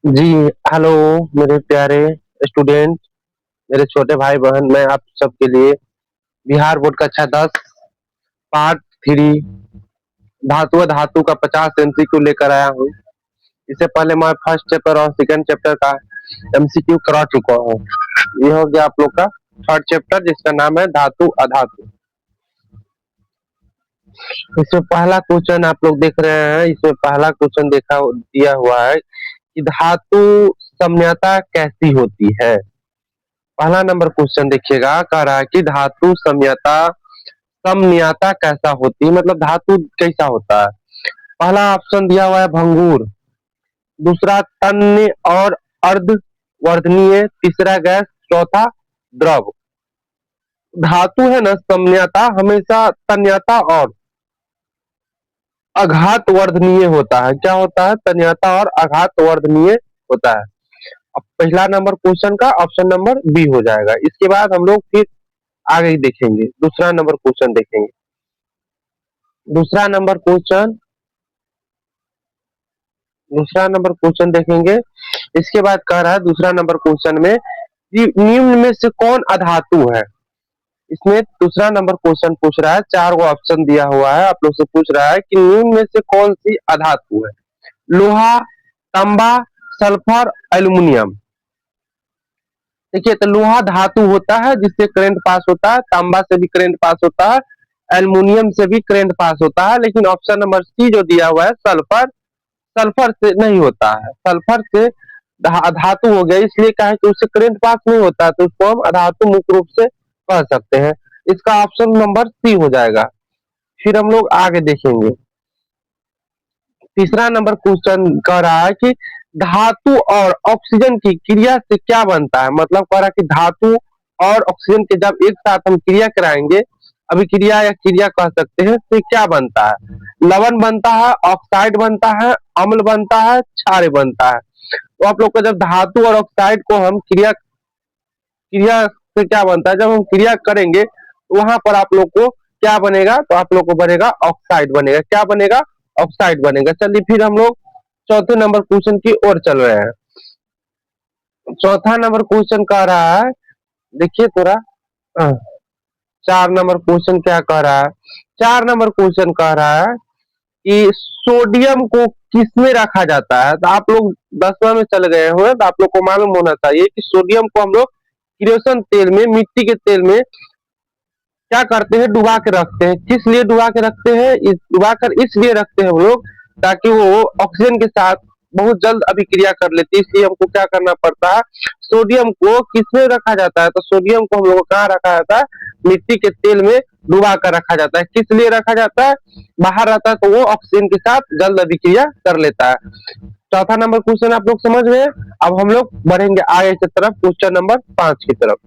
जी, hello मेरे प्यारे student, मेरे छोटे भाई-बहन, मैं आप सबके लिए बिहार बोर्ड कक्षा 10 पार्ट 3 धातु व धातु का 50 एमसीक्यू लेकर आया हूँ। इससे पहले मैं फर्स्ट चैप्टर और सेकंड चैप्टर का एमसीक्यू करा चुका हूँ। ये हो गया आप लोग का थर्ड चैप्टर जिसका नाम है धातु अधातु। इसमें पहला क्वेश्चन आप लोग देख रहे हैं, इसमें पहला क्वेश्चन देखा दिया हुआ है कि धातु समन्वयता कैसी होती है। पहला नंबर क्वेश्चन देखिएगा, कह रहा है कि धातु समन्वयता कैसा होती है, मतलब धातु कैसा होता है। पहला ऑप्शन दिया हुआ है भंगुर, दूसरा तन्य और अर्धवर्धनीय, तीसरा गैस, चौथा द्रव। धातु है ना समन्वयता हमेशा तन्यता और आघात वर्धनीय होता है। क्या होता है? तन्यता और आघात वर्धनीय होता है। अब पहला नंबर क्वेश्चन का ऑप्शन नंबर बी हो जाएगा। इसके बाद हम लोग फिर आगे देखेंगे, दूसरा नंबर क्वेश्चन देखेंगे। दूसरा नंबर क्वेश्चन दूसरा नंबर क्वेश्चन देखेंगे। इसके बाद कह रहा है दूसरा नंबर क्वेश्चन में कि निम्न में से कौन अधातु है। इसमें दूसरा नंबर क्वेश्चन पूछ रहा है, चार गो ऑप्शन दिया हुआ है, आप लोग से पूछ रहा है कि निम्न में से कौन सी अधातु है। लोहा, तांबा, सल्फर, एल्युमिनियम। देखिए, तो लोहा धातु होता है जिससे करंट पास होता है, तांबा से भी करंट पास होता है, एल्युमिनियम से भी करंट पास होता है, लेकिन ऑप्शन नंबर सी जो दिया हुआ है सल्फर, सल्फर से नहीं होता है। सल्फर से धातु हो गया, इसलिए कहा कि उससे करंट पास नहीं होता है, तो उसको हम अधातु मुख्य रूप से कह सकते हैं। इसका ऑप्शन नंबर सी हो जाएगा। फिर हम लोग आगे देखेंगे। तीसरा नंबर क्वेश्चन कह रहा है कि धातु और ऑक्सीजन की क्रिया से क्या बनता है। मतलब कह रहा है कि धातु और ऑक्सीजन के जब एक साथ हम क्रिया कराएंगे, अभिक्रिया या क्रिया कह सकते हैं, तो क्या बनता है। लवण बनता है, ऑक्साइड बनता है, अम्ल बनता है, क्षार बनता है। तो आप लोग को जब धातु और ऑक्साइड को हम क्रिया क्रिया से क्या बनता है, जब हम क्रिया करेंगे तो वहां पर आप लोग को क्या बनेगा, तो आप लोग को बनेगा ऑक्साइड बनेगा। क्या बनेगा? ऑक्साइड बनेगा। चलिए फिर हम लोग चौथे नंबर क्वेश्चन की ओर चल रहे हैं। चौथा नंबर क्वेश्चन कह रहा है, देखिए थोड़ा, अ, 4 नंबर क्वेश्चन क्या कह रहा है। 4 नंबर क्वेश्चन कह रहा है कि सोडियम को किसमें रखा जाता है। तो आप लोग 10वां में चल गए हुए, तो आप लोग को मालूम होना चाहिए कि सोडियम को हम लोग किरोसिन तेल में, मिट्टी के तेल में क्या करते हैं, डुबा के रखते हैं। किस लिए डुबा के रखते हैं? डुबा कर इसलिए रखते हैं हम लोग ताकि वो ऑक्सीजन के साथ बहुत जल्द अभिक्रिया कर लेती है। इसलिए हमको क्या करना पड़ता है, सोडियम को किसमें रखा जाता है, तो सोडियम को हम लोग को कहाँ रखा जाता है, मिट्टी के तेल में डुबा कर रखा जाता है। किस लिए रखा जाता है? बाहर रहता है तो वो ऑक्सीजन के साथ जल्द अभिक्रिया कर लेता है। चौथा नंबर क्वेश्चन आप लोग समझ गए। अब हम लोग बढ़ेंगे आगे की तरफ, क्वेश्चन नंबर 5 की तरफ।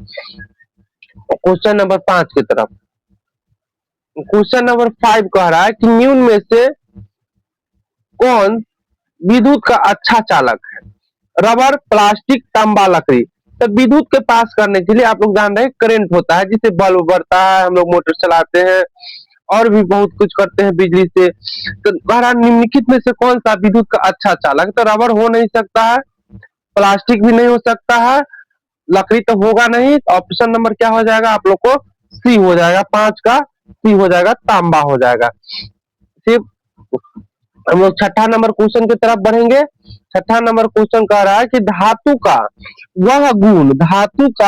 क्वेश्चन नंबर 5 की तरफ, क्वेश्चन नंबर 5 कह रहा है कि निम्न में से कौन विद्युत का अच्छा चालक है। रबर, प्लास्टिक, तांबा, लकड़ी। तो विद्युत के पास करने के लिए आप लोग जान रहे हैं करंट होता है, जिससे बल्ब बढ़ता है, हम लोग मोटर चलाते हैं और भी बहुत कुछ करते हैं बिजली से। तो कह रहा निम्नलिखित में से कौन सा विद्युत का अच्छा चालक। तो रबर हो नहीं सकता है, प्लास्टिक भी नहीं हो सकता है, लकड़ी तो होगा नहीं। तो ऑप्शन नंबर क्या हो जाएगा आप लोग को? सी हो जाएगा। 5 का सी हो जाएगा, तांबा हो जाएगा। फिर हम लोग छठा नंबर क्वेश्चन की तरफ बढ़ेंगे। छठा नंबर क्वेश्चन कह रहा है कि धातु का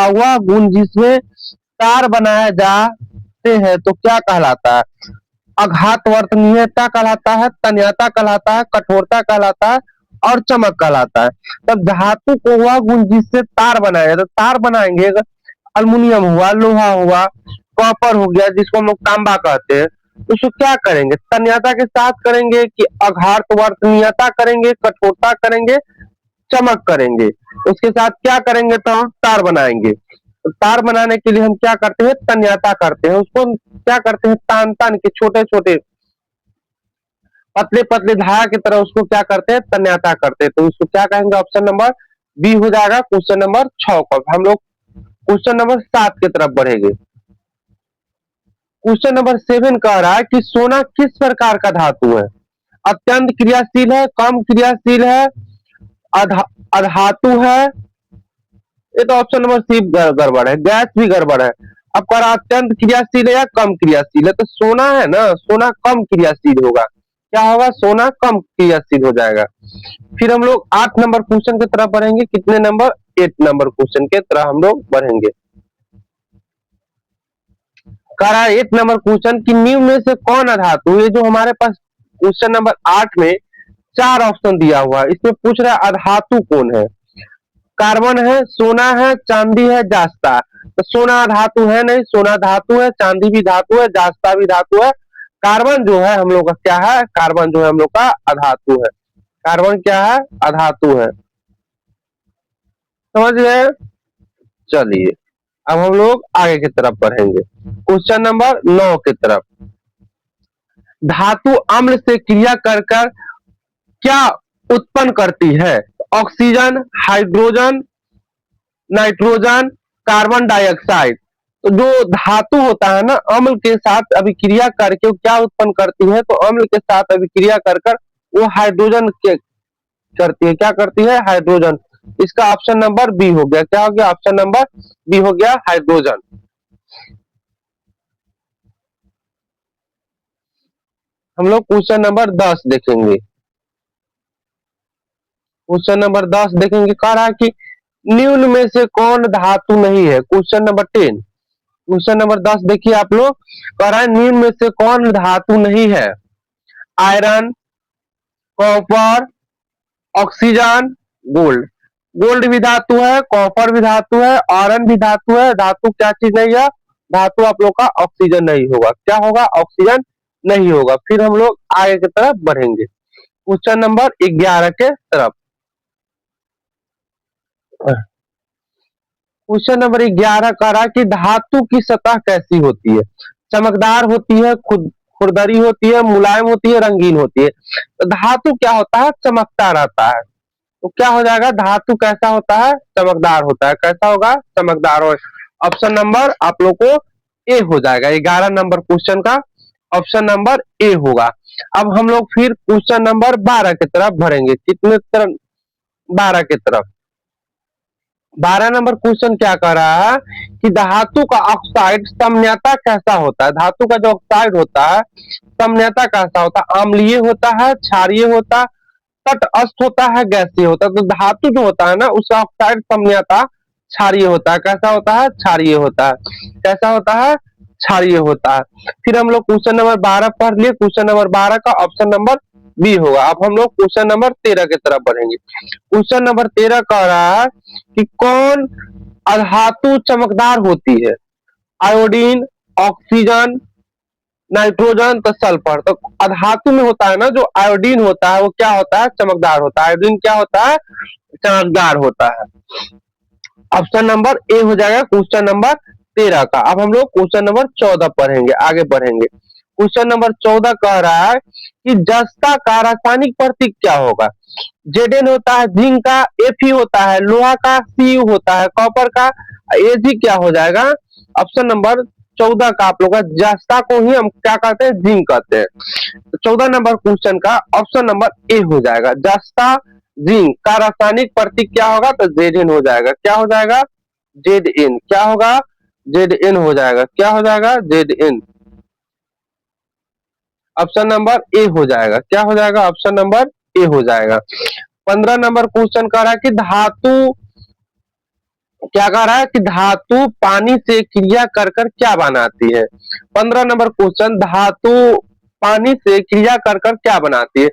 वह गुण जिसमें तार बनाए जाते हैं तो क्या कहलाता है। आघात वर्तनीयता कहलाता है, तन्यता कहलाता है, कठोरता कहलाता है और चमक कहलाता है। तब धातु को वह गुण जिससे तार बनाया जाता है, तो तार बनाएंगे अल्युमिनियम हुआ, लोहा हुआ, कॉपर हो गया जिसको हम लोग तांबा कहते हैं। तो उसको क्या करेंगे, तन्यता के साथ करेंगे कि आघात वर्तनीयता करेंगे, कठोरता करेंगे, चमक करेंगे। उसके साथ क्या करेंगे, तो तार बनाएंगे। तो तार बनाने के लिए हम क्या करते हैं, तन्यता करते हैं। उसको हम क्या करते हैं, तान तान के छोटे छोटे पतले पतले धागा की तरह उसको क्या करते हैं, तन्यता करते हैं। तो उसको क्या कहेंगे, ऑप्शन नंबर बी हो जाएगा क्वेश्चन नंबर 6 को। हम लोग क्वेश्चन नंबर 7 की तरफ बढ़ेंगे। क्वेश्चन नंबर 7 कह रहा है कि सोना किस प्रकार का धातु है। अत्यंत क्रियाशील है, कम क्रियाशील है, अधातु है, ये तो ऑप्शन नंबर सी गड़बड़ है, गैस भी गड़बड़ है। अब कह रहा अत्यंत क्रियाशील है या कम क्रियाशील है, तो सोना है ना, सोना कम क्रियाशील होगा। क्या होगा, सोना कम क्रियाशील हो जाएगा। फिर हम लोग 8 नंबर क्वेश्चन की तरफ बढ़ेंगे, कितने नंबर, 8 नंबर क्वेश्चन के तरफ हम लोग बढ़ेंगे। कह रहा है 8 नंबर क्वेश्चन की निम्न में से कौन अधातु, ये जो हमारे पास क्वेश्चन नंबर 8 में 4 ऑप्शन दिया हुआ है, इसमें पूछ रहा है अधातु कौन है। कार्बन है, सोना है, चांदी है, जास्ता। तो सोना धातु है नहीं, सोना धातु है, चांदी भी धातु है, जास्ता भी धातु है। कार्बन जो है हम लोग का क्या है, कार्बन जो है हम लोग का अधातु है। कार्बन क्या है, अधातु है। समझ गए। चलिए अब हम लोग आगे की तरफ बढ़ेंगे, क्वेश्चन नंबर 9 की तरफ। धातु अम्ल से क्रिया कर कर क्या उत्पन्न करती है, oxygen, hydrogen, nitrogen, carbon dioxide. तो जो धातु होता है ना, अम्ल के साथ अभिक्रिया करके वो क्या उत्पन्न करती है, तो अम्ल के साथ अभिक्रिया कर कर वो हाइड्रोजन के करती है, क्या करती है, हाइड्रोजन। इसका ऑप्शन नंबर बी हो गया, क्या हो गया, ऑप्शन नंबर बी हो गया, हाइड्रोजन। हम लोग क्वेश्चन नंबर 10 देखेंगे। क्वेश्चन नंबर 10 देखेंगे, कह रहा है कि निम्न में से कौन धातु नहीं है, क्वेश्चन नंबर 10। क्वेश्चन नंबर 10 देखिए आप लोग, कह रहा है निम्न में से कौन धातु नहीं है, iron, copper, oxygen, gold. Gold भी धातु है, कॉपर भी धातु है, आयरन भी धातु है। धातु क्या चीज नहीं है, धातु आप लोग का ऑक्सीजन नहीं होगा, क्या होगा, ऑक्सीजन नहीं होगा। फिर हम लोग आगे की तरफ बढ़ेंगे, क्वेश्चन नंबर 11 के तरफ। क्वेश्चन नंबर 11 कह रहा कि धातु की सतह कैसी होती है, चमकदार होती है, खुरदरी होती है, मुलायम होती है, रंगीन होती है। तो धातु क्या होता है, चमकता रहता है। तो क्या हो जाएगा, धातु कैसा होता है, चमकदार होता है। कैसा होगा, चमकदार हो। ऑप्शन नंबर आप लोग को ए हो जाएगा, 11 नंबर क्वेश्चन का ऑप्शन नंबर ए होगा। अब हम लोग फिर क्वेश्चन नंबर 12 की तरफ बढ़ेंगे, कितने तरफ, 12 की तरफ। 12 नंबर क्वेश्चन क्या कर रहा है कि धातु का ऑक्साइड समन्यता कैसा होता है, धातु का जो ऑक्साइड होता है समन्यता कैसा होता है, अम्लीय होता है, क्षारीय होता है, तटस्थ होता है, गैसीय होता है। तो धातु जो होता है ना, उसका ऑक्साइड समन्यता क्षारीय होता है। कैसा होता है, क्षारीय होता है। कैसा होता है, क्षारीय होता है। फिर हम लोग क्वेश्चन नंबर 12 पढ़ लिए, क्वेश्चन नंबर 12 का ऑप्शन नंबर बी होगा। अब हम लोग क्वेश्चन नंबर 13 की तरफ बढ़ेंगे। क्वेश्चन नंबर 13 कह रहा है कि कौन अधातु चमकदार होती है, आयोडीन, ऑक्सीजन, नाइट्रोजन, तो सल्फर। तो अधातु में होता है ना, जो आयोडीन होता है वो क्या होता है, चमकदार होता है। आयोडीन क्या होता है, चमकदार होता है। ऑप्शन नंबर ए हो जाएगा क्वेश्चन नंबर 13 का। अब हम लोग क्वेश्चन नंबर 14 पढ़ेंगे, आगे बढ़ेंगे। क्वेश्चन नंबर 14 कह रहा है कि जस्ता का रासायनिक प्रतीक क्या होगा, जेडेन होता है, जिंक का एफी होता है, लोहा का सीयू होता है, कॉपर का एजी क्या हो जाएगा। ऑप्शन नंबर 14 का आप लोग का जस्ता को ही हम क्या कहते हैं, जिंक कहते हैं। तो 14 नंबर क्वेश्चन का ऑप्शन नंबर ए हो जाएगा, जस्ता जिंक का रासायनिक प्रतीक क्या होगा, तो जेड एन हो जाएगा। क्या हो जाएगा, जेड एन। क्या होगा, जेड एन हो जाएगा। क्या हो जाएगा, Z N. Option number A हो जाएगा। क्या हो जाएगा, ऑप्शन नंबर ए हो जाएगा। 15 नंबर क्वेश्चन कह रहा है कि धातु क्या कह रहा है कि धातु पानी से क्रिया कर कर क्या बनाती है। 15 नंबर क्वेश्चन, धातु पानी से क्रिया कर कर क्या बनाती है,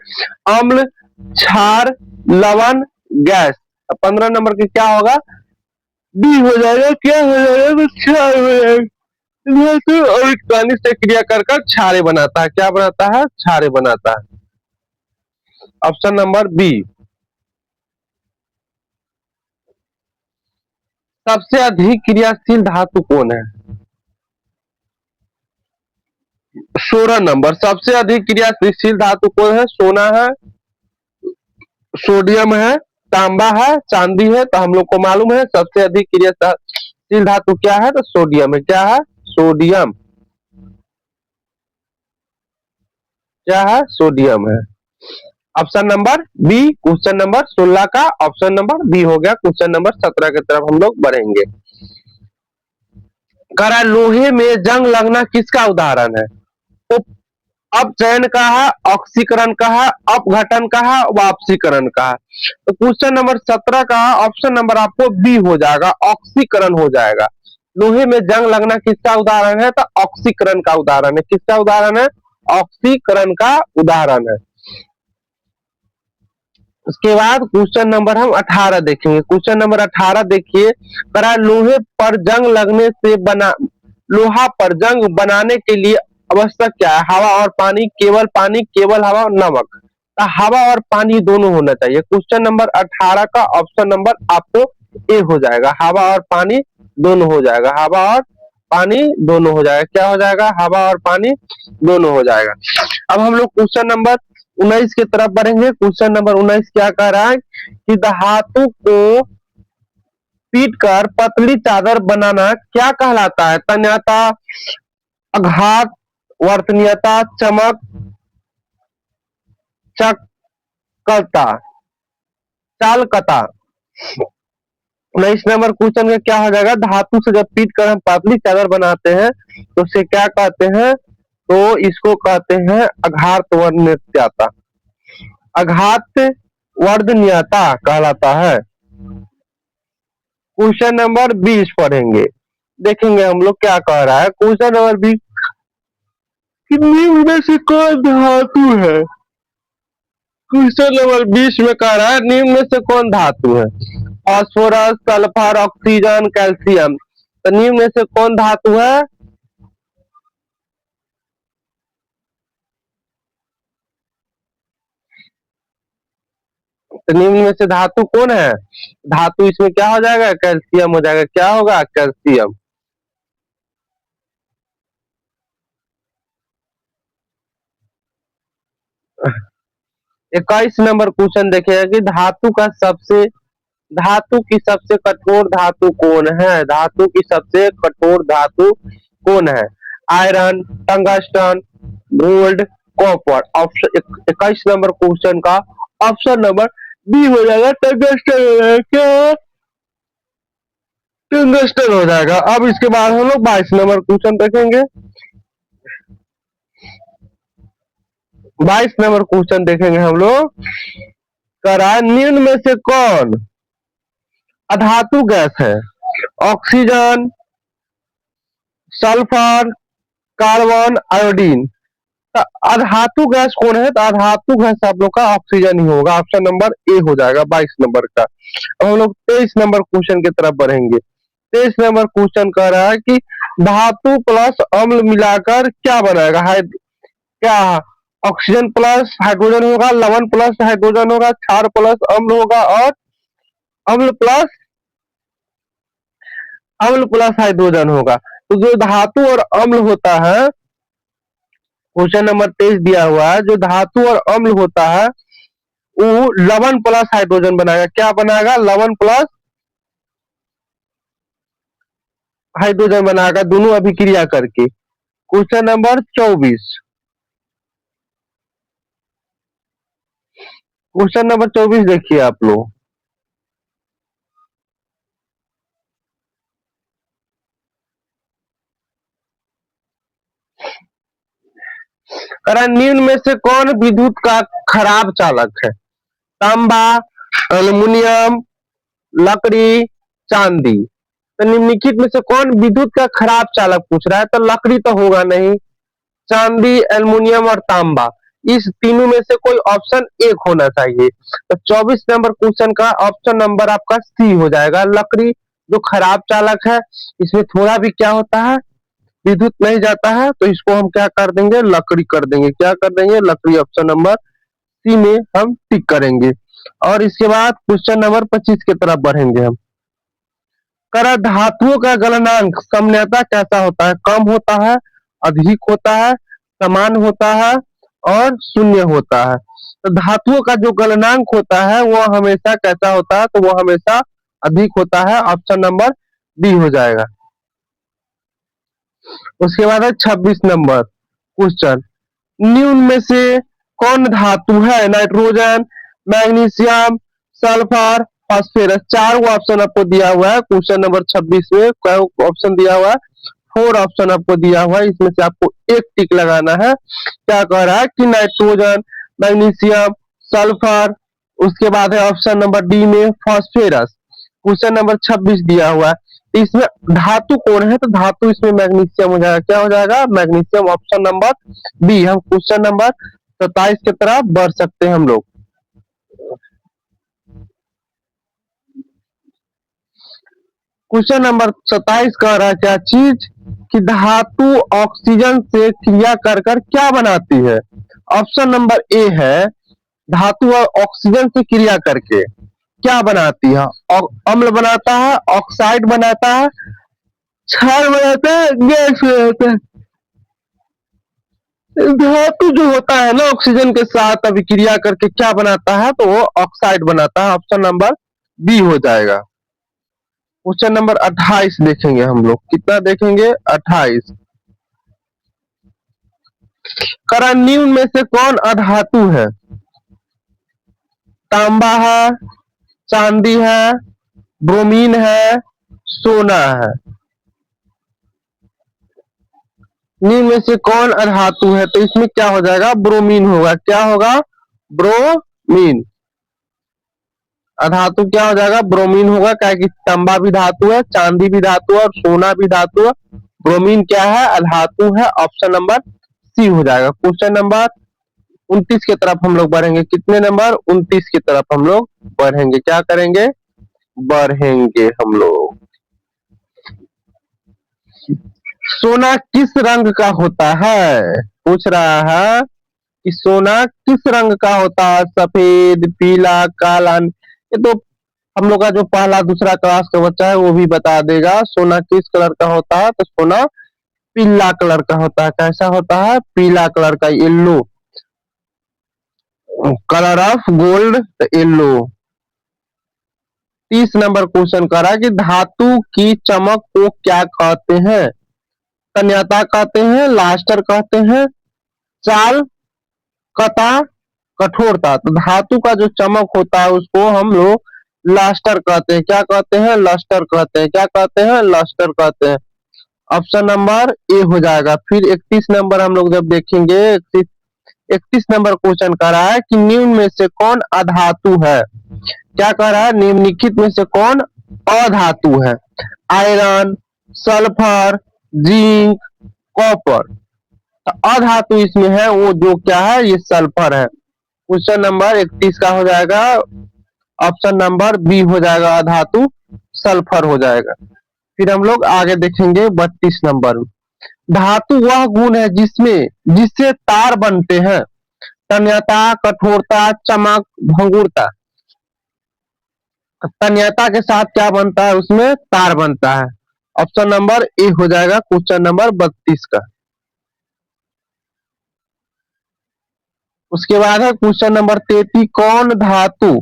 अम्ल, क्षार, लवण, गैस। 15 नंबर की क्या होगा, डी हो जाएगा। क्या हो जाएगा, तो क्षार हो जाएगा। धातु और पानी से क्रिया कर कर क्षारे बनाता है। क्या बनाता है, क्षारे बनाता है। Option number B. सबसे अधिक क्रियाशील धातु कौन है, 16 नंबर। सबसे अधिक क्रियाशील धातु कौन है, सोना है, सोडियम है, तांबा है, चांदी है। तो हम लोग को मालूम है सबसे अधिक क्रियाशील धातु क्या है, तो सोडियम है। क्या है, सोडियम। क्या है, सोडियम है। Option number B question number 16 का ऑप्शन नंबर बी हो गया। क्वेश्चन नंबर 17 की तरफ हम लोग बढ़ेंगे। कह रहा है लोहे में जंग लगना किसका उदाहरण है? तो अपचयन का है, ऑक्सीकरण का है, अपघटन का है, वापसीकरण का है। तो क्वेश्चन नंबर 17 का ऑप्शन नंबर आपको बी हो जाएगा, ऑक्सीकरण हो जाएगा। लोहे में जंग लगना किसका उदाहरण है? तो ऑक्सीकरण का उदाहरण है। किसका उदाहरण है? ऑक्सीकरण का उदाहरण है। उसके बाद क्वेश्चन नंबर हम 18 देखेंगे। क्वेश्चन नंबर 18 देखिए, करा लोहे पर जंग लगने से बना लोहा पर जंग बनाने के लिए आवश्यक क्या है? हवा और पानी, केवल हवा और नमक। तो हवा और पानी दोनों होना चाहिए। क्वेश्चन नंबर 18 का ऑप्शन नंबर आपको ए हो जाएगा, हवा और पानी दोनों हो जाएगा। हवा और पानी दोनों हो जाएगा। क्या हो जाएगा? हवा और पानी दोनों हो जाएगा। अब हम लोग क्वेश्चन नंबर 19 की तरफ बढ़ेंगे। क्वेश्चन नंबर 19 क्या कह रहा है कि धातु को पीट कर पतली चादर बनाना क्या कहलाता है? तन्यता, आघात, वर्तनीयता, चमक, चकता, चालकता। 19 नंबर क्वेश्चन का क्या हो जाएगा? धातु से जब पीट कर हम पतली चादर बनाते हैं तो उसे क्या कहते हैं? तो इसको कहते हैं आघात वर्तनीयता, आघात वर्धनीयता कहलाता है। क्वेश्चन नंबर 20 पढ़ेंगे, देखेंगे हम लोग क्या कह रहा है। क्वेश्चन नंबर 20, निम्न में से कौन धातु है? क्वेश्चन नंबर 20 में कह रहा है निम्न में से कौन धातु है? Phosphorus, sulphur, oxygen, calcium. तो निम्न में से कौन धातु है? तो निम्न में से धातु कौन है? धातु इसमें क्या हो जाएगा? कैल्शियम हो जाएगा। क्या होगा? कैल्शियम। 21 नंबर क्वेश्चन देखिएगा कि धातु की सबसे कठोर धातु कौन है? धातु की सबसे कठोर धातु कौन है? Iron, tungsten, gold, copper. Option 21 number question का ऑप्शन नंबर बी हो जाएगा, टंगस्टन हो जाएगा। क्या? टंगस्टन हो जाएगा। अब इसके बाद हम लोग 22 नंबर क्वेश्चन देखेंगे। 22 नंबर क्वेश्चन देखेंगे हम लोग। करा निम्न में से कौन अधातु गैस है? Oxygen, sulphur, carbon, iodine. तो अधातु गैस कौन है? तो अधातु गैस आप लोग का ऑक्सीजन ही होगा। ऑप्शन नंबर ए हो जाएगा 22 नंबर का। अब हम लोग 23 नंबर क्वेश्चन की तरफ बढ़ेंगे। 23 नंबर क्वेश्चन कह रहा है कि धातु प्लस अम्ल मिलाकर क्या बनाएगा? क्या? ऑक्सीजन प्लस हाइड्रोजन होगा, लवण प्लस हाइड्रोजन होगा, क्षार प्लस अम्ल होगा और अम्ल प्लस हाइड्रोजन होगा। तो जो धातु और अम्ल होता है, क्वेश्चन नंबर 23 दिया हुआ है, जो धातु और अम्ल होता है वो लवण प्लस हाइड्रोजन बनाएगा। क्या बनाएगा? लवण प्लस हाइड्रोजन बनाएगा, दोनों अभिक्रिया करके। क्वेश्चन नंबर 24, क्वेश्चन नंबर 24 देखिए आप लोग। निम्न में से कौन विद्युत का खराब चालक है? तांबा, एल्युमिनियम, लकड़ी, चांदी। तो निम्नलिखित में से कौन विद्युत का खराब चालक पूछ रहा है? तो लकड़ी तो होगा नहीं, चांदी, एल्युमिनियम और तांबा, इस तीनों में से कोई ऑप्शन एक होना चाहिए। तो 24 नंबर क्वेश्चन का ऑप्शन नंबर आपका सी हो जाएगा, लकड़ी जो खराब चालक है। इसमें थोड़ा भी क्या होता है? विद्युत नहीं जाता है, तो इसको हम क्या कर देंगे? लकड़ी कर देंगे। क्या कर देंगे? लकड़ी। ऑप्शन नंबर सी में हम टिक करेंगे। और इसके बाद क्वेश्चन नंबर 25 की तरफ बढ़ेंगे हम। कर धातुओं का गलनांक सामान्यतः कैसा होता है? कम होता है, अधिक होता है, समान होता है और शून्य होता है। तो धातुओं का जो गलनांक होता है वो हमेशा कैसा होता है? तो वो हमेशा अधिक होता है। ऑप्शन नंबर डी हो जाएगा। उसके बाद है 26 नंबर क्वेश्चन, निम्न में से कौन धातु है? Nitrogen, magnesium, sulphur, phosphorus. चार वो ऑप्शन आपको दिया हुआ है क्वेश्चन नंबर 26 में। क्या ऑप्शन दिया हुआ है? 4 ऑप्शन आपको दिया हुआ है, इसमें से आपको एक टिक लगाना है। क्या कह रहा है कि नाइट्रोजन, मैग्नीशियम, सल्फर, उसके बाद है ऑप्शन नंबर डी में फास्फोरस। क्वेश्चन नंबर 26 दिया हुआ है, तो इसमें धातु कौन है? तो धातु इसमें मैग्नीशियम हो जाएगा। क्या हो जाएगा? Magnesium, option number B. हम क्वेश्चन नंबर 27 की तरफ बढ़ सकते हैं हम लोग। क्वेश्चन नंबर 27 कह रहा है क्या चीज? कि धातु ऑक्सीजन से क्रिया कर कर क्या बनाती है? ऑप्शन नंबर ए है धातु ऑक्सीजन से क्रिया करके क्या बनाती है? अम्ल बनाता है, ऑक्साइड बनाता है, क्षार बनाता है, गैस बनाता है। धातु जो होता है ना ऑक्सीजन के साथ अभिक्रिया करके क्या बनाता है? तो वो ऑक्साइड बनाता है। ऑप्शन नंबर बी हो जाएगा। क्वेश्चन नंबर 28 देखेंगे हम लोग। कितना देखेंगे? 28। करा निम्न में से कौन अधातु है? तांबा है, चांदी है, ब्रोमीन है, सोना है। निम्न में से कौन अधातु है? तो इसमें क्या हो जाएगा? ब्रोमीन होगा। क्या होगा? ब्रोमीन। अधातु क्या हो जाएगा? ब्रोमीन होगा। क्या कि तांबा भी धातु है, चांदी भी धातु है और सोना भी धातु है। ब्रोमीन क्या है? अधातु है। ऑप्शन नंबर सी हो जाएगा। क्वेश्चन नंबर 29 की तरफ हम लोग बढ़ेंगे। कितने नंबर? 29 की तरफ हम लोग बढ़ेंगे। क्या करेंगे? बढ़ेंगे हम लोग। सोना किस रंग का होता है? पूछ रहा है कि सोना किस रंग का होता है? सफेद, पीला, काला। ये तो हम लोग का जो पहला दूसरा क्लास का बच्चा है वो भी बता देगा सोना किस कलर का होता है। तो सोना पीला कलर का होता है। कैसा होता है? पीला कलर का, yellow colour of gold, yellow. 30 number question कर रहा है कि धातु की चमक को क्या कहते हैं? तन्यता कहते हैं, लास्टर कहते हैं, चाल, कता, कठोरता। तो धातु का जो चमक होता है उसको हम लोग लास्टर कहते हैं। क्या कहते हैं? लस्टर कहते हैं। क्या कहते हैं? लस्टर कहते हैं। ऑप्शन नंबर ए हो जाएगा। फिर 31 नंबर हम लोग जब देखेंगे, 31 नंबर क्वेश्चन कह रहा है कि निम्न में से कौन अधातु है? क्या कह रहा है? निम्नलिखित में से कौन अधातु है? Iron, sulphur, zinc, copper. तो अधातु इसमें है वो जो क्या है? ये सल्फर है। क्वेश्चन नंबर 31 का हो जाएगा ऑप्शन नंबर बी हो जाएगा। अधातु सल्फर हो जाएगा। फिर हम लोग आगे देखेंगे 32 नंबर। धातु वह गुण है जिससे तार बनते हैं। तन्यता, कठोरता, चमक, भंगुरता। तन्यता के साथ क्या बनता है? उसमें तार बनता है। ऑप्शन नंबर ए हो जाएगा क्वेश्चन नंबर 32 का। उसके बाद है क्वेश्चन नंबर 33। कौन धातु?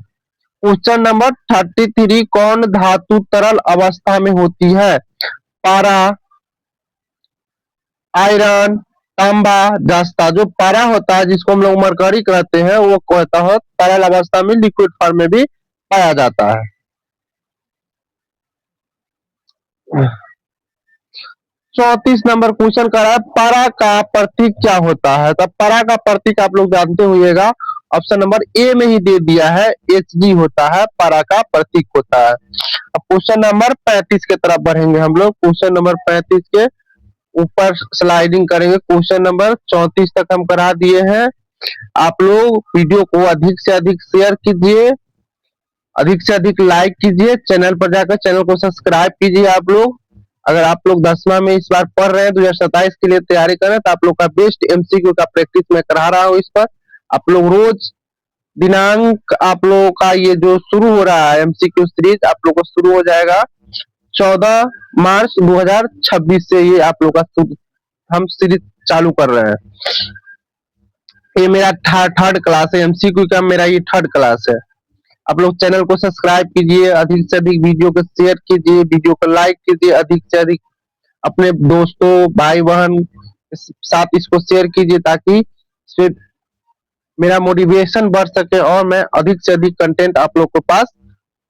Question number 33। कौन धातु तरल अवस्था में होती है? पारा, आयरन, तांबा, जस्ता। जो पारा होता है जिसको हम लोग मरकरी कहते हैं वो कहता है तरल अवस्था में, लिक्विड फॉर्म में भी पाया जाता है। 34 नंबर क्वेश्चन कर रहा है पारा का प्रतीक क्या होता है? तो पारा का प्रतीक आप लोग जानते होइएगा। ऑप्शन नंबर ए में ही दे दिया है, Hg होता है पारा का प्रतीक होता है। अब क्वेश्चन नंबर 35 की तरफ बढ़ेंगे हम लोग। क्वेश्चन नंबर 35 के ऊपर स्लाइडिंग करेंगे। क्वेश्चन नंबर 34 तक हम करा दिए हैं। आप लोग वीडियो को अधिक से अधिक शेयर कीजिए, अधिक से अधिक लाइक कीजिए, चैनल पर जाकर चैनल को सब्सक्राइब कीजिए। आप लोग अगर आप लोग 10वां में इस बार पढ़ रहे हैं 2027 के लिए तैयारी कर रहे हैं तो आप लोग का बेस्ट एमसीक्यू का प्रैक्टिस मैं करा रहा हूँ। इस पर आप लोग रोज दिनांक आप लोगों का ये जो शुरू हो रहा है एमसीक्यू सीरीज आप लोग को शुरू हो जाएगा 14 मार्च 2026 से। ये आप लोग का हम सीरीज चालू कर रहे हैं। ये मेरा थर्ड क्लास है एमसीक्यू का, मेरा ये थर्ड क्लास है। आप लोग चैनल को सब्सक्राइब कीजिए, अधिक से अधिक वीडियो को शेयर कीजिए, वीडियो को लाइक कीजिए, अधिक से अधिक अपने दोस्तों भाई बहन साथ इसको शेयर कीजिए ताकि मेरा मोटिवेशन बढ़ सके और मैं अधिक से अधिक कंटेंट आप लोग के पास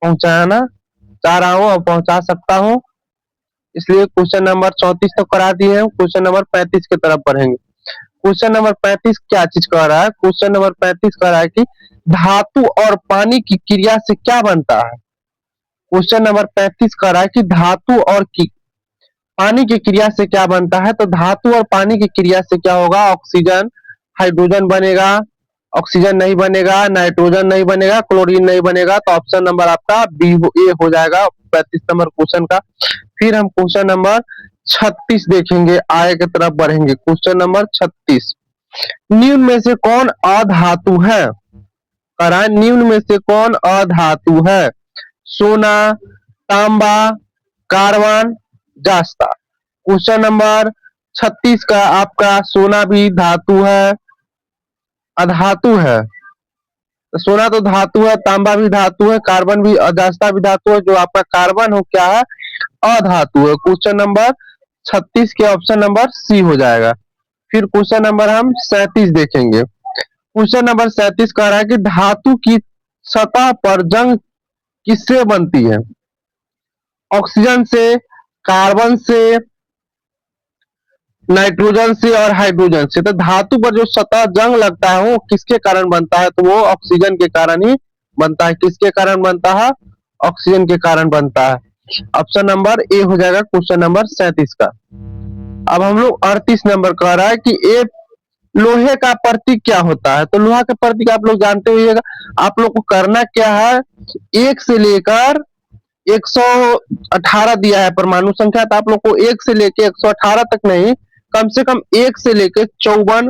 पहुंचाना चाह रहा हूँ और पहुंचा सकता हूँ। इसलिए क्वेश्चन नंबर 34 तो करा दिए हैं, क्वेश्चन नंबर 35 की तरफ बढ़ेंगे। क्वेश्चन नंबर 35 क्या चीज कह रहा है? क्वेश्चन नंबर 35 कह रहा है कि धातु और पानी की क्रिया से क्या बनता है? क्वेश्चन नंबर 35 कह रहा है कि धातु और पानी की क्रिया से क्या बनता है? तो धातु और पानी की क्रिया से क्या होगा? ऑक्सीजन, हाइड्रोजन बनेगा, ऑक्सीजन नहीं बनेगा, नाइट्रोजन नहीं बनेगा, क्लोरीन नहीं बनेगा। तो ऑप्शन नंबर आपका बी ए हो जाएगा 35 नंबर क्वेश्चन का। फिर हम क्वेश्चन नंबर 36 देखेंगे, आगे की तरफ बढ़ेंगे। क्वेश्चन नंबर 36, निम्न में से कौन अधातु है? करा, निम्न में से कौन अधातु है? सोना, तांबा, कार्बन, जास्ता। क्वेश्चन नंबर 36 का आपका सोना भी धातु है, अधातु है। तो सोना तो धातु है, तांबा भी धातु है, कार्बन भी, अजास्ता भी धातु है। जो आपका कार्बन हो क्या है? अधातु है। क्वेश्चन नंबर 36 के ऑप्शन नंबर सी हो जाएगा। फिर क्वेश्चन नंबर हम 37 देखेंगे। क्वेश्चन नंबर 37 कह रहा है कि धातु की सतह पर जंग किससे बनती है? ऑक्सीजन से, कार्बन से, नाइट्रोजन से और हाइड्रोजन से। तो धातु पर जो सतह जंग लगता है वो किसके कारण बनता है? तो वो ऑक्सीजन के कारण ही बनता है। किसके कारण बनता है? ऑक्सीजन के कारण बनता है। ऑप्शन नंबर ए हो जाएगा क्वेश्चन नंबर 37 का। अब हम लोग 38 नंबर कह रहा है कि ए लोहे का प्रतीक क्या होता है? तो लोहा का प्रतीक आप लोग जानते होइएगा। आप लोग को करना क्या है, एक से लेकर 118 दिया है परमाणु संख्या, तो आप लोग को एक से लेकर 118 तक नहीं, कम से कम एक से लेकर 54,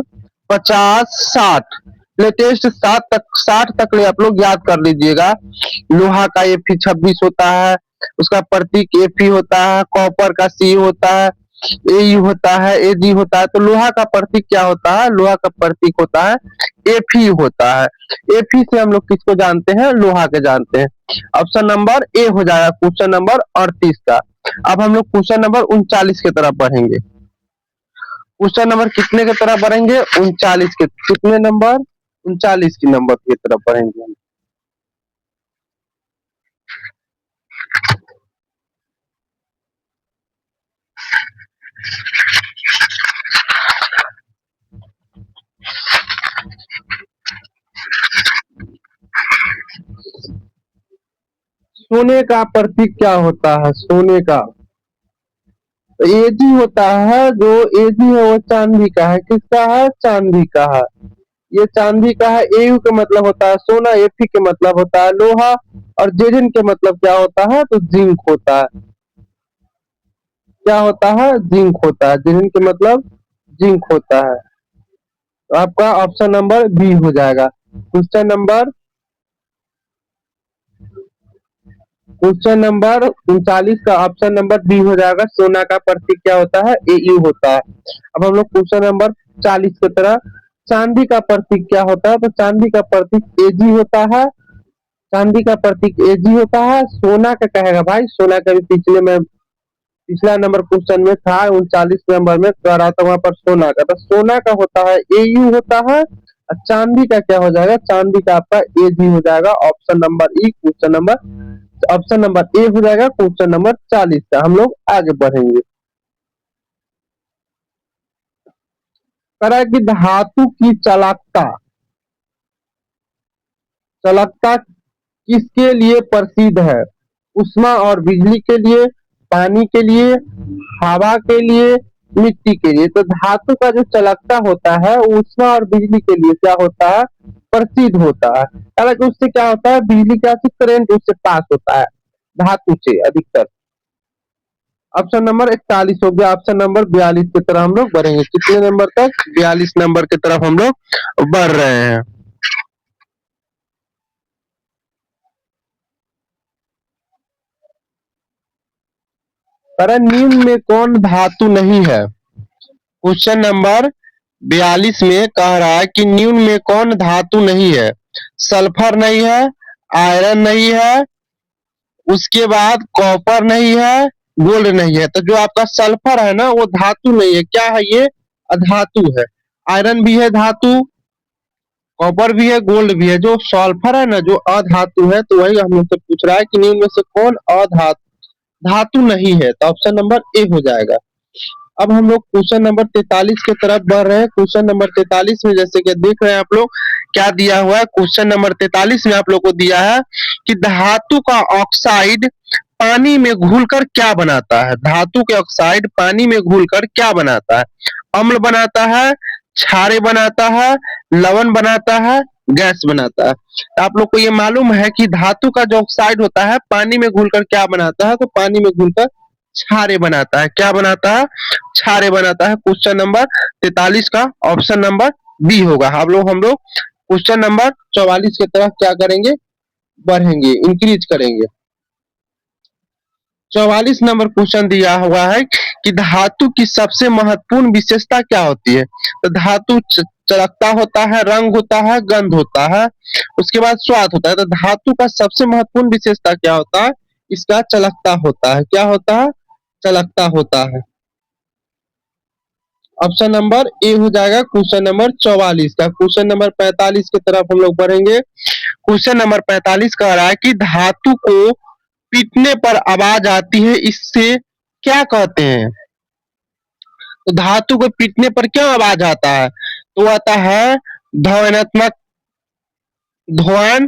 50, 60, लेटेस्ट 60 तक ले आप लोग याद कर लीजिएगा। लोहा का Fe26 होता है, उसका प्रतीक Fe होता है, कॉपर का C होता है, AU होता है, AG होता है। तो लोहा का प्रतीक क्या होता है? लोहा का प्रतीक होता है Fe होता है। Fe से हम लोग किसको जानते हैं? लोहा के जानते हैं। ऑप्शन नंबर ए हो जाएगा क्वेश्चन नंबर 38 का। अब हम लोग क्वेश्चन नंबर 39 की तरफ बढ़ेंगे। क्वेश्चन नंबर कितने की तरफ बढ़ेंगे? 39 के। कितने नंबर? 39 की नंबर की तरफ बढ़ेंगे हम। सोने का प्रतीक क्या होता है? सोने का एजी होता है। जो एजी है वो चांदी का है। किसका है? चांदी का है। ये चांदी का है। एयू का मतलब होता है सोना, एफी के मतलब होता है लोहा, और जेजिन के मतलब क्या होता है? तो जिंक होता है। क्या होता है? जिंक होता है। जेजिन के मतलब जिंक होता है। तो आपका ऑप्शन नंबर बी हो जाएगा। क्वेश्चन नंबर 39 का ऑप्शन नंबर बी हो जाएगा। सोना का प्रतीक क्या होता है? एयू होता है। अब हम लोग क्वेश्चन नंबर 40 की तरह, चांदी का प्रतीक क्या होता है? तो चांदी का प्रतीक एजी होता है। चांदी का प्रतीक एजी होता है। सोना का कहेगा भाई, सोना का भी पिछला नंबर क्वेश्चन में था 39 नंबर में कह रहा था वहां पर सोना का, तो सोना का होता है एयू होता है। और चांदी का क्या हो जाएगा? चांदी का आपका एजी हो जाएगा। Option number E, option number A हो जाएगा क्वेश्चन नंबर 40 का। हम लोग आगे बढ़ेंगे। करा कि धातु की चालकता, चालकता किसके लिए प्रसिद्ध है? उष्मा और बिजली के लिए, पानी के लिए, हवा के लिए, मिट्टी के लिए। तो धातु का जो चालकता होता है वो उष्मा और बिजली के लिए क्या होता है? प्रसिद्ध होता है। हालांकि उससे क्या होता है? बिजली का करंट उससे पास होता है धातु से अधिकतर। ऑप्शन नंबर 41 हो गया। ऑप्शन नंबर 42 की तरफ हम लोग बढ़ेंगे। कितने नंबर तक? 42 नंबर की तरफ हम लोग बढ़ रहे हैं। निम्न में कौन धातु नहीं है? क्वेश्चन नंबर 42 में कह रहा है कि निम्न में कौन धातु नहीं है? सल्फर नहीं है, आयरन नहीं है, उसके बाद कॉपर नहीं है, गोल्ड नहीं है। तो जो आपका सल्फर है ना वो धातु नहीं है। क्या है ये? अधातु है। आयरन भी है धातु, कॉपर भी है, गोल्ड भी है। जो सल्फर है ना, जो अधातु है, तो वही हम लोग से पूछ रहा है कि निम्न में से कौन धातु नहीं है, तो ऑप्शन नंबर ए हो जाएगा। अब हम लोग क्वेश्चन नंबर 43 की तरफ बढ़ रहे हैं। क्वेश्चन नंबर 43 में जैसे कि देख रहे हैं आप लोग, क्या दिया हुआ है। क्वेश्चन नंबर 43 में आप लोग को दिया है कि धातु का ऑक्साइड पानी में घुलकर क्या बनाता है। धातु के ऑक्साइड पानी में घुलकर क्या बनाता है। अम्ल बनाता है, क्षारे बनाता है, लवण बनाता है, गैस बनाता है। तो आप लोग को ये मालूम है कि धातु का जो ऑक्साइड होता है पानी में घुलकर क्या बनाता है, तो पानी में घुलकर क्षारे बनाता है। क्या बनाता है, क्षारे बनाता है। क्वेश्चन नंबर 43 का ऑप्शन नंबर बी होगा। हम लोग क्वेश्चन नंबर 44 की तरफ क्या करेंगे, बढ़ेंगे, इंक्रीज करेंगे। 44 नंबर क्वेश्चन दिया हुआ है कि धातु की सबसे महत्वपूर्ण विशेषता क्या होती है। तो धातु चलकता होता है, रंग होता है, गंध होता है, उसके बाद स्वाद होता है। तो धातु का सबसे महत्वपूर्ण विशेषता क्या होता है, इसका चलकता होता है। क्या होता है, चलकता होता है। ऑप्शन नंबर ए हो जाएगा क्वेश्चन नंबर 44 का। क्वेश्चन नंबर 45 की तरफ हम लोग बढ़ेंगे। क्वेश्चन नंबर 45 कह रहा है कि धातु को पीटने पर आवाज आती है, इससे क्या कहते हैं। तो धातु को पीटने पर क्यों आवाज आता है, तो आता है ध्वन्यात्मक, ध्वन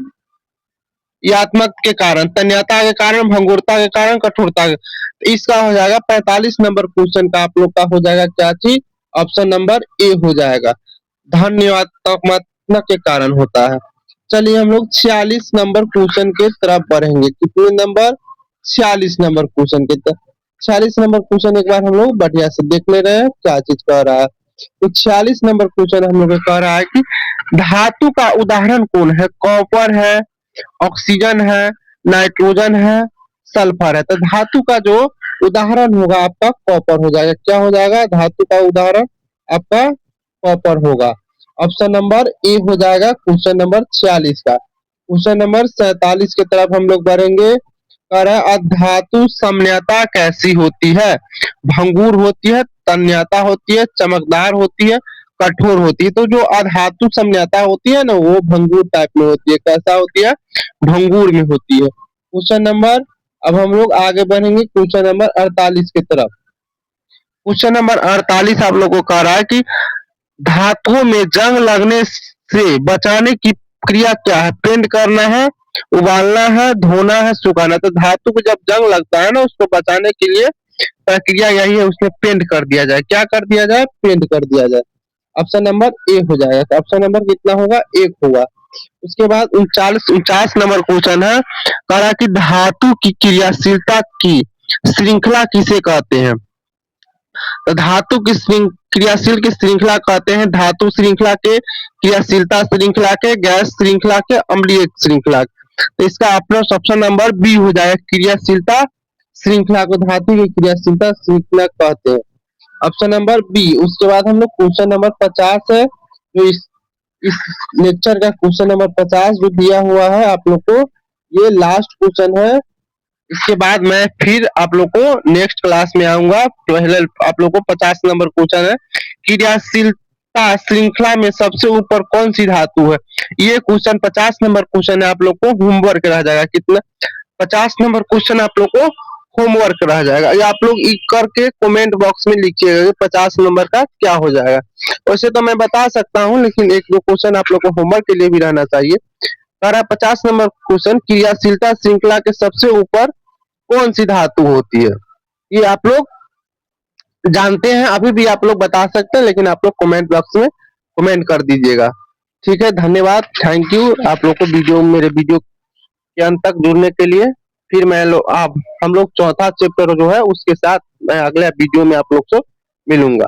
यात्मक के कारण, तन्यता के कारण, भंगुरता के कारण, कठोरता के। तो इसका हो जाएगा 45 नंबर क्वेश्चन का आप लोग का हो जाएगा क्या चीज, ऑप्शन नंबर ए हो जाएगा, धन्यवात्मक के कारण होता है। चलिए हम लोग 46 नंबर क्वेश्चन के तरफ बढ़ेंगे। कितने नंबर, 46 नंबर क्वेश्चन के तरफ। 46 नंबर क्वेश्चन एक बार हम लोग बढ़िया से देख ले रहे हैं क्या चीज कह रहा है। तो 46 नंबर क्वेश्चन हम लोग कह रहा है कि धातु का उदाहरण कौन है। कॉपर है, ऑक्सीजन है, नाइट्रोजन है, सल्फर है। तो धातु का जो उदाहरण होगा आपका कॉपर हो जाएगा। क्या हो जाएगा, धातु का उदाहरण आपका कॉपर होगा। ऑप्शन नंबर ए हो जाएगा क्वेश्चन नंबर 46 का। क्वेश्चन नंबर 47 की तरफ हम लोग बढ़ेंगे। कह रहा है अधातु समन्यता कैसी होती है। भंगुर होती है, तन्यता होती है, चमकदार होती है, कठोर होती है। तो जो अधातु समन्यता होती है ना, वो भंगुर टाइप में होती है। कैसा होती है, भंगुर में होती है। क्वेश्चन नंबर, अब हम लोग आगे बढ़ेंगे क्वेश्चन नंबर 48 की तरफ। क्वेश्चन नंबर 48 आप लोगों को कह रहा है कि धातुओं में जंग लगने से बचाने की क्रिया क्या है। पेंट करना है, उबालना है, धोना है, सुखाना। तो धातु को जब जंग लगता है ना, उसको बचाने के लिए प्रक्रिया यही है, उसमें पेंट कर दिया जाए। क्या कर दिया जाए, पेंट कर दिया जाए। ऑप्शन नंबर ए हो जाएगा। तो ऑप्शन नंबर कितना होगा, एक होगा। उसके बाद 49 नंबर क्वेश्चन है, कह रहा कि धातु की क्रियाशीलता की श्रृंखला किसे कहते हैं। तो धातु की क्रियाशील की श्रृंखला कहते हैं धातु श्रृंखला के, क्रियाशीलता श्रृंखला के, गैस श्रृंखला के, अम्लीय श्रृंखला। तो इसका अपना ऑप्शन नंबर बी हो जाएगा, क्रियाशीलता श्रृंखला को धातु की क्रियाशीलता श्रृंखला कहते हैं। Option number B. उसके बाद हम लोग क्वेश्चन नंबर 50 है, जो इस लेक्चर का क्वेश्चन नंबर 50 जो दिया हुआ है आप लोग को, ये लास्ट क्वेश्चन है। इसके बाद मैं फिर आप लोग को नेक्स्ट क्लास में आऊंगा। पहले आप लोग को 50 नंबर क्वेश्चन है, क्रियाशीलता श्रृंखला में सबसे ऊपर कौन सी धातु है। ये क्वेश्चन 50 नंबर क्वेश्चन है, आप लोग को होमवर्क रह जाएगा। कितना, 50 नंबर क्वेश्चन आप लोग को होमवर्क रह जाएगा। ये आप लोग करके कमेंट बॉक्स में लिखिएगा 50 नंबर का क्या हो जाएगा। वैसे तो मैं बता सकता हूँ, लेकिन एक दो क्वेश्चन आप लोग को होमवर्क के लिए भी रहना चाहिए। 50 नंबर क्वेश्चन, क्रियाशीलता श्रृंखला के सबसे ऊपर कौन सी धातु होती है। ये आप लोग जानते हैं, अभी भी आप लोग बता सकते हैं, लेकिन आप लोग कमेंट बॉक्स में कमेंट कर दीजिएगा। ठीक है, धन्यवाद, थैंक यू आप लोग को मेरे वीडियो के अंत तक जुड़ने के लिए। फिर हम लोग चौथा चैप्टर जो है उसके साथ मैं अगले वीडियो में आप लोग से मिलूंगा।